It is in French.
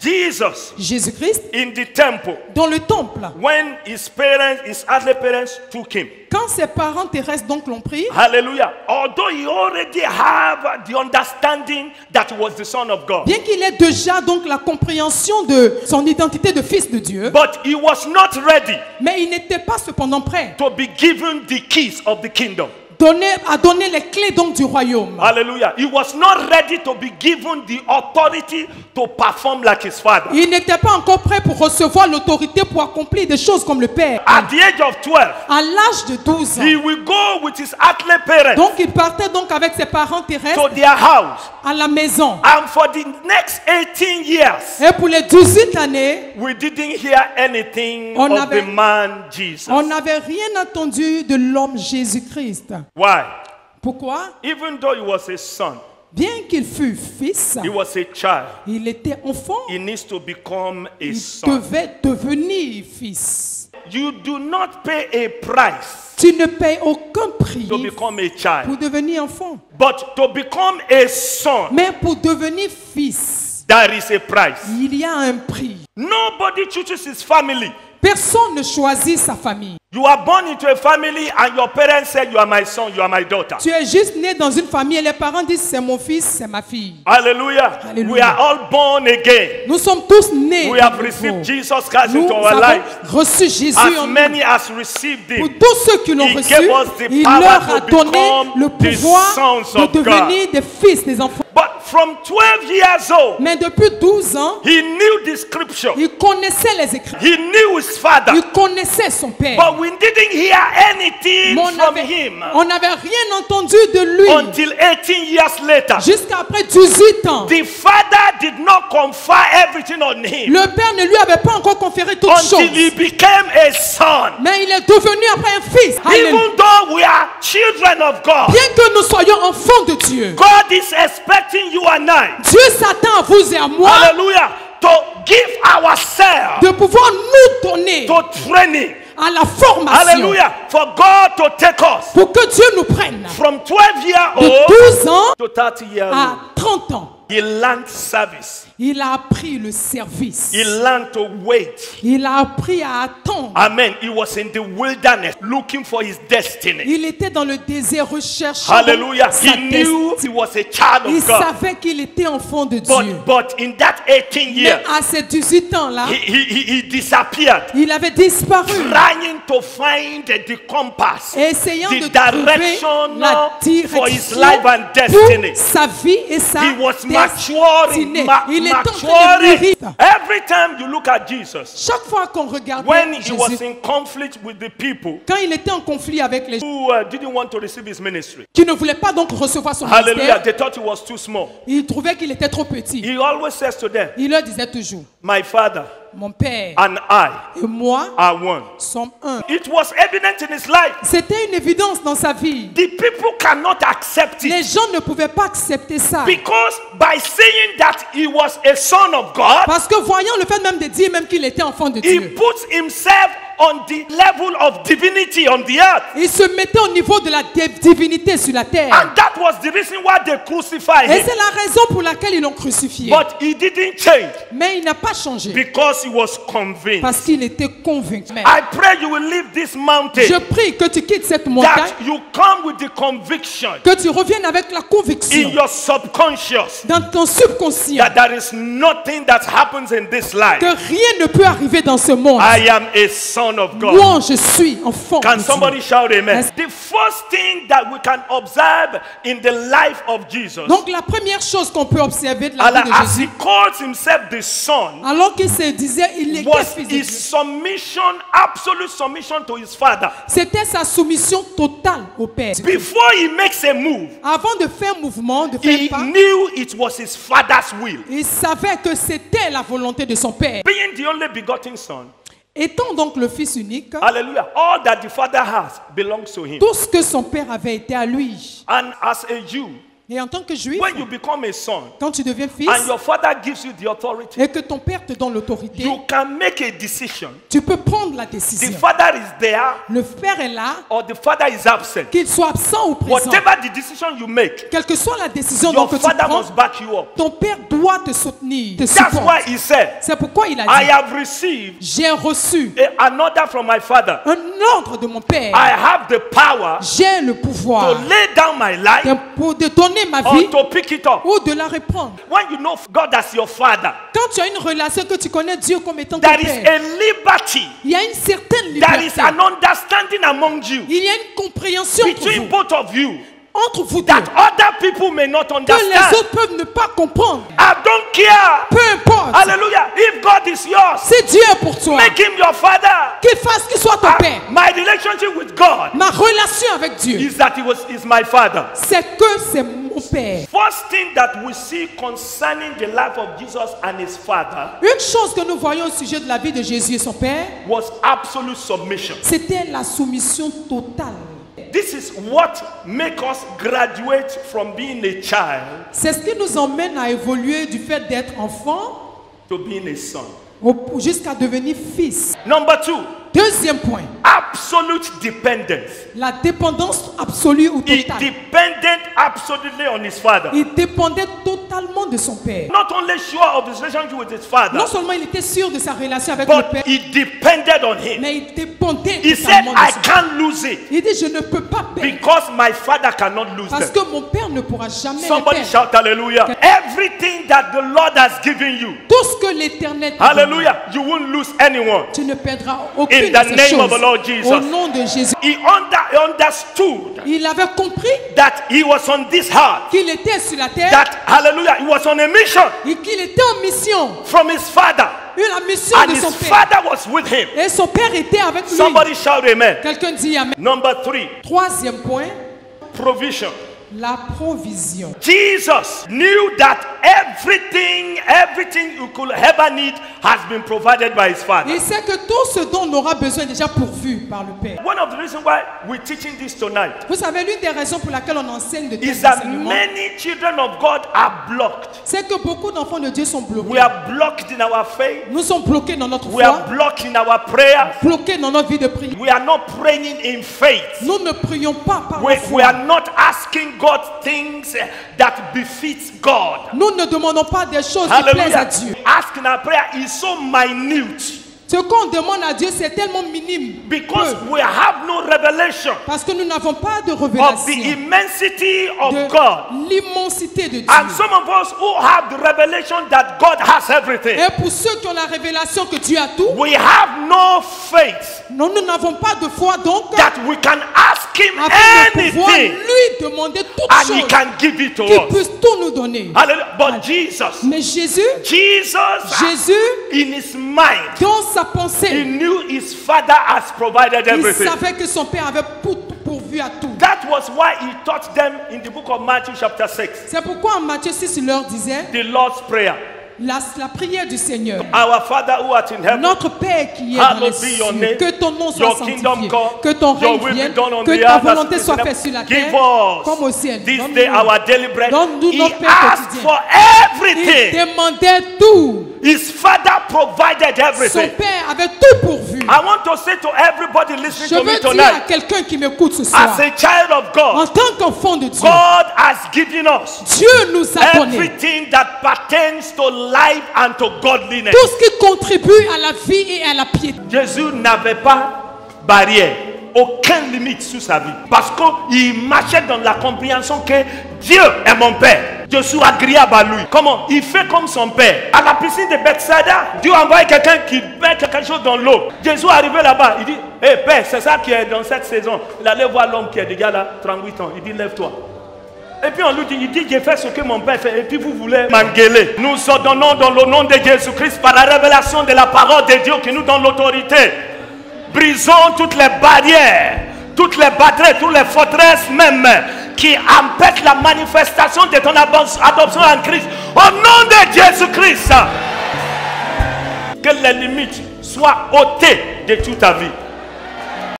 Jesus, Jésus-Christ, in the temple, dans le temple, when his earthly parents took him. quand ses parents terrestres donc l'ont pris, Hallelujah. Although he already have the understanding that he was the Son of God. bien qu'il ait déjà donc la compréhension de son identité de fils de Dieu, But he was not ready mais il n'était pas cependant prêt to be given the keys of the kingdom. à donner les clés donc du royaume. Hallelujah. He was not ready to be given the authority to perform like his father. Il n'était pas encore prêt pour recevoir l'autorité pour accomplir des choses comme le Père. At the age of 12, À l'âge de 12 ans, he will go with his earthly parents donc il partait donc avec ses parents terrestres to their house. à la maison. And for the next 18 years, Et pour les 18 années, we didn't hear anything On of avait- the man Jesus. on n'avait rien entendu de l'homme Jésus-Christ. Why? Pourquoi? Even though he was a son, Bien qu'il fût fils, he was a child. il était enfant. He needs to become a Il son. devait devenir fils. You do not pay a price Tu ne payes aucun prix to become a child. pour devenir enfant. But to become a son, Mais pour devenir fils, there is a price. il y a un prix. Nobody chooses his family. Personne ne choisit sa famille. You are born into a family and your parents say, you are my son, you are my daughter. Tu es juste né dans une famille et les parents disent c'est mon fils, c'est ma fille. Hallelujah. Hallelujah. We are all born again. Nous sommes tous nés. We have de received nouveau. Jesus Christ Nous into our avons life. reçu Jésus As en nous. many as received Pour him, tous ceux qui l'ont He reçu, gave us the il power leur to a donné become le the pouvoir sons de of devenir des fils, des enfants. but from 12 years old, Mais depuis 12 ans, he knew the scripture. il connaissait les Écritures. He knew his father. Il connaissait son père. But we didn't hear anything Mais from him on n'avait rien entendu de lui until 18 years later. jusqu'à après 18 ans. The father did not confer everything on him Le père ne lui avait pas encore conféré toutes until choses. he became a son. Mais il est devenu après un fils. Alléluia. Even though we are children of God, Bien que nous soyons enfants de Dieu, God is expecting you and I, Dieu s'attend à vous et à moi hallelujah, to give ourselves de pouvoir nous donner to training. à la formation Hallelujah. For God to take us pour que Dieu nous prenne from 12 years de old 12 ans to 30 years à old. 30 ans. He learned service. Il a appris le service. He learned to wait. Il a appris à attendre. Amen. He was in the wilderness looking for his destiny. Il était dans le désert recherchant Hallelujah. sa He knew destinée. he was a child Il of God. savait qu'il était enfant de Dieu. But in that 18 Mais years, à ses 18 ans-là, he disappeared, il avait disparu, trying to find the compass, essayant the de trouver direction la for his direction life and destiny. pour sa vie et sa He was destinée. maturing, Il est en train de maturing. mûrir. Every time you look at Jesus, Chaque fois qu'on regardait when he was Jésus, in conflict with the people quand il était en conflit avec les gens who didn't want to receive his ministry, qui ne voulaient pas donc recevoir son hallelujah, ministère, they thought he was too small. il trouvait qu'il était trop petit. He always says to them, Il leur disait toujours, my father mon père and I et moi are one. sommes un. It was evident in his life. C'était une évidence dans sa vie. The people cannot accept it Les gens ne pouvaient pas accepter ça. because by saying that he was a son of God, Parce que voyant le fait même de dire même qu'il était enfant de he Dieu, puts himself on the level of divinity on the earth. il se mettait au niveau de la divinité sur la terre. And that was the reason why they crucified Et him. c'est la raison pour laquelle ils l'ont crucifié. But he didn't change Mais il n'a pas changé because he was convinced. parce qu'il était convaincu. I pray you will leave this mountain, Je prie que tu quittes cette montagne, that you come with the conviction que tu reviennes avec la in conviction your subconscious dans ton subconscient that there is nothing that happens in this life. que rien ne peut arriver dans ce monde. I am a son of God. Moi, je suis enfant Can de somebody Dieu. shout amen? Yes. The first thing that we can observe in the life of Jesus, Donc la première chose qu'on peut observer de la vie de as he Jésus, calls himself the son, alors qu'il se disait il était was fils de his Dieu, submission, absolute submission to his father. c'était sa soumission totale au Père. Before he makes a move, Avant de faire mouvement, de faire he pas, knew it was his father's will. il savait que c'était la volonté de son Père. Being the only begotten son, Étant donc le Fils unique, hallelujah, all that the father has belongs to him. tout ce que son Père avait été à lui. And as a Jew, Et en tant que juif, when you become a son quand tu deviens fils and your father gives you the authority, et que ton père te donne l'autorité, you can make a decision. tu peux prendre la The décision. father is there Le père est là, or the father is absent. qu'il soit absent ou présent. Whatever the decision you make, Quelle que soit la décision your que tu father prends, must back you up. ton père doit te soutenir, te That's why supporter. he said, C'est pourquoi il a I dit, have received j'ai reçu an order from my father. un ordre de mon père. I have the power J'ai le to pouvoir lay down my life de donner ma or vie to pick it up. ou de la reprendre. When you know God as your father, Quand tu as une relation que tu connais Dieu comme étant ton there is père, a liberty. il y a une certaine There is liberté. an understanding among you Il y a une compréhension entre between vous, both of you entre vous deux, that other people may not que les understand. autres peuvent ne pas comprendre. I don't care. Peu importe. Hallelujah. If God is yours, Si Dieu est pour toi, make him your father. qu'il fasse qu'il soit ton père. My relationship with God Ma relation avec Dieu, is that is my father. c'est que c'est mon père. First thing that we see concerning the life of Jesus and his father Une chose que nous voyons au sujet de la vie de Jésus et son père, was absolute submission. c'était la soumission totale. This is what makes us graduate from being a child C'est ce qui nous emmène à évoluer du fait d'être enfant to being a son. jusqu'à devenir fils. Number two, Deuxième point, absolute dependence. la dépendance absolue ou He totale. depended absolutely on his father. Il dépendait totalement de son père. Not only sure of his relationship with his father, Non seulement il était sûr de sa relation avec le but père, he depended on him. mais il dépendait He said, totalement de I son père. can't lose it Il dit, je ne peux pas perdre because my father cannot lose parce them. que mon père ne pourra jamais les Somebody perdre. shout hallelujah. Everything that the Lord has given you, Tout ce que l'Éternel t'a donné, hallelujah, you won't lose anyone. tu ne perdras aucune In de the ces name of choses. the Lord Jesus. Au nom de Jésus. He understood Il avait compris that he was on this heart, qu'il était sur la terre that hallelujah, he was on a mission et qu'il était en mission. from his father, La mission and de his son père. father was with him. Et son père était avec lui. Somebody shout amen. Quelqu'un dit amen. Number three, Troisième point, provision. la provision. Jesus knew that everything you could ever need has been provided by his father. Il sait que tout ce dont on aura besoin est déjà pourvu par le Père. One of the reasons why we're teaching this tonight Vous savez, l'une des raisons pour laquelle on enseigne de is tels that enseignements, many children of God are blocked. c'est que beaucoup d'enfants de Dieu sont We bloqués. are blocked in our faith. Nous sommes bloqués dans notre We are foi, blocked in our prayer. bloqués dans notre vie de prière. We are not praying in faith. Nous ne prions pas par la We foi. are not asking God things that befits God. Nous ne demandons pas des choses qui plaisent à Hallelujah. Dieu. Asking our prayer is so minute Ce qu'on demande à Dieu, c'est tellement minime. because Peu. we have no revelation Parce que nous n'avons pas de of the révélation immensity of de God. l'immensité de Dieu. And some of us who have the revelation that God has everything, Et pour ceux qui ont la révélation que Dieu a tout, we have no faith nous n'avons pas de foi donc that we can ask Him afin de pouvoir anything lui demander toutes and He choses can give it to qu'il us. puisse tout nous donner. Hallelujah. But Jesus, Mais Jésus, Jesus, in His mind, dans sa He pensée, knew His Father has provided il everything. savait que son Père avait pourvu à tout. That was why He taught them in the book of Matthew chapter 6, C'est pourquoi en Matthieu 6, il leur disait the Lord's Prayer. la prière du Seigneur. Our Father who art in heaven, Notre Père qui est dans les hallowed be your cieux, name. que ton nom soit Your kingdom sanctifié, come. que ton Your règne will be vienne, done on que the ta earth as volonté it is soit in faite sur la heaven. Give terre us comme au ciel. this Donne-nous day our daily bread. Donne-nous He notre pain asked quotidien. for Il everything. demandait tout. His Father provided Son everything. Père avait tout pourvu. I want to say to everybody listening Je to me veux dire à tonight, quelqu'un qui m'écoute ce soir, as a child of en God, tant qu'enfant de Dieu, God has given us Dieu nous a donné everything that pertains to life and to godliness. tout ce qui contribue à la vie et à la piété. Jésus n'avait pas barrière, aucune limite sur sa vie. Parce qu'il marchait dans la compréhension que Dieu est mon Père. Je suis agréable à lui. Comment? Il fait comme son Père. À la piscine de Bethsaida, Dieu envoie quelqu'un qui met quelque chose dans l'eau. Jésus est arrivé là-bas. Il dit, hé Père, c'est ça qui est dans cette saison. Il allait voir l'homme qui est déjà là, 38 ans. Il dit, lève-toi. Et puis on lui dit, il dit, j'ai fait ce que mon Père fait. Et puis vous voulez m'engueuler. Nous ordonnons dans le nom de Jésus-Christ par la révélation de la parole de Dieu qui nous donne l'autorité. Brisons toutes les barrières, toutes les batteries, toutes les forteresses même qui empêchent la manifestation de ton adoption en Christ. Au nom de Jésus-Christ, que les limites soient ôtées de toute ta vie.